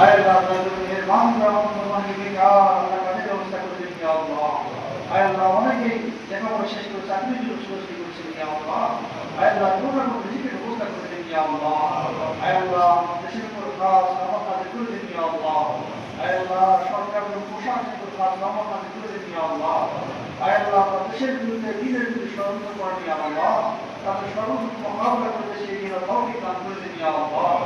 আয় আল্লাহ তাআলা মেহেরবান রহমতুল্লাহি আল্লাহ কাজে ব্যবস্থা করে দিন ইয়া আল্লাহ। আয় আল্লাহ অনেকেই লেখাপড়া শেষ করে চাকরির জন্য সুযোগ করছেন ইয়া আল্লাহ। আয় আল্লাহ কোথাও রিজিকের ব্যবস্থা করে দিন ইয়া আল্লাহ। আয় আল্লাহ দেশের উপর খাস রহমত নাযিল করে দিন ইয়া আল্লাহ। আয় আল্লাহ সরকারের প্রশাসনের উপর খাস রহমত নাযিল করে দিন ইয়া আল্লাহ। আয় আল্লাহ দেশের বিরুদ্ধে দিনের বিরুদ্ধে ষড়যন্ত্র করেন ইয়া আল্লাহ। তাদের ষড়যন্ত্র মোকাবিলা করে সেই তৌফিক দান করে দিন ইয়া আল্লাহ।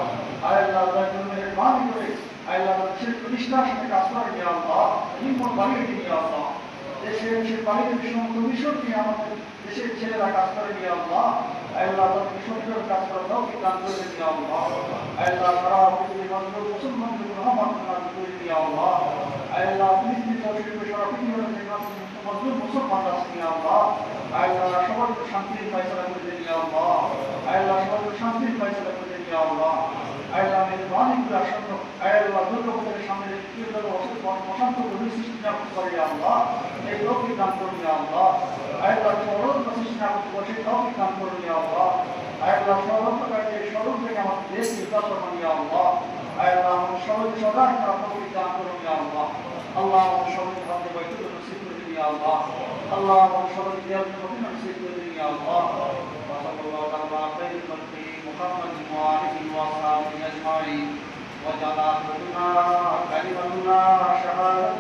আয় আল্লাহ তাআলা মেহেরবানি করে আয় আল্লাহ দেশের প্রতিষ্ঠার সাথে কাজ করেন ইয়া আল্লাহ। হিম্মত বাড়িয়ে দিন ইয়া আল্লাহ। দেশের বাড়িতে সমস্ত মিশন নিয়ে আমাদের দেশের ছেলেরা কাজ করে ইয়া আল্লাহ। আয় আল্লাহ তাদেরকে সুন্দর কাজ করার তৌফিক দান করে দিন ইয়া আল্লাহ। আয় আল্লাহ সারা পৃথিবীর মানুষের মুসলমানদের রহমত নাযিল করে দিন ইয়া আল্লাহ। আয় আল্লাহ ফিলিস্তিন জনগণকে সারা পৃথিবীর মজলুম মুসলমান আছে ইয়া আল্লাহ। আয় আল্লাহ সবার শান্তির ফয়সালা করে দিন ইয়া আল্লাহ। আয় আল্লাহ সবার শান্তির ফয়সালা করে দিন ইয়া আল্লাহ। আয় আল্লাহ মেহেরবানি করে আসন্ন আয় আল্লাহ দুর্গাপূজার সামনে অশান্ত গভীর সৃষ্টি না করে ইয়া আল্লাহ। এই তৌফিক দান করুন ইয়া আল্লাহ। আয় আল্লাহ সরল সৃষ্টি না করতে সেই তৌফিক দান করুন ইয়া আল্লাহ। আয় আল্লাহ সরল প্রকার সরল থেকে আমাদের দেশ নির্বাচন করুন ইয়া আল্লাহ। আয় আল্লাহ আমাদের সবাইকে সদা তৌফিক দান করুন ইয়া আল্লাহ। আল্লাহ আমাদের সবাইকে ভাবতে বাইতুল নসিব করে দিন ইয়া আল্লাহ। আল্লাহ আমাদের সবাইকে দেওয়ার মদিনা নসিব করে দিন ইয়া আল্লাহ। ওয়া সাল্লাল্লাহু আলা খায়রিল খালকি মুহাম্মাদিন ওয়া আলিহি ওয়া সাহবিহি আজমাইন ওয়া জাআলা কালিমাতুনা শাহাদাতান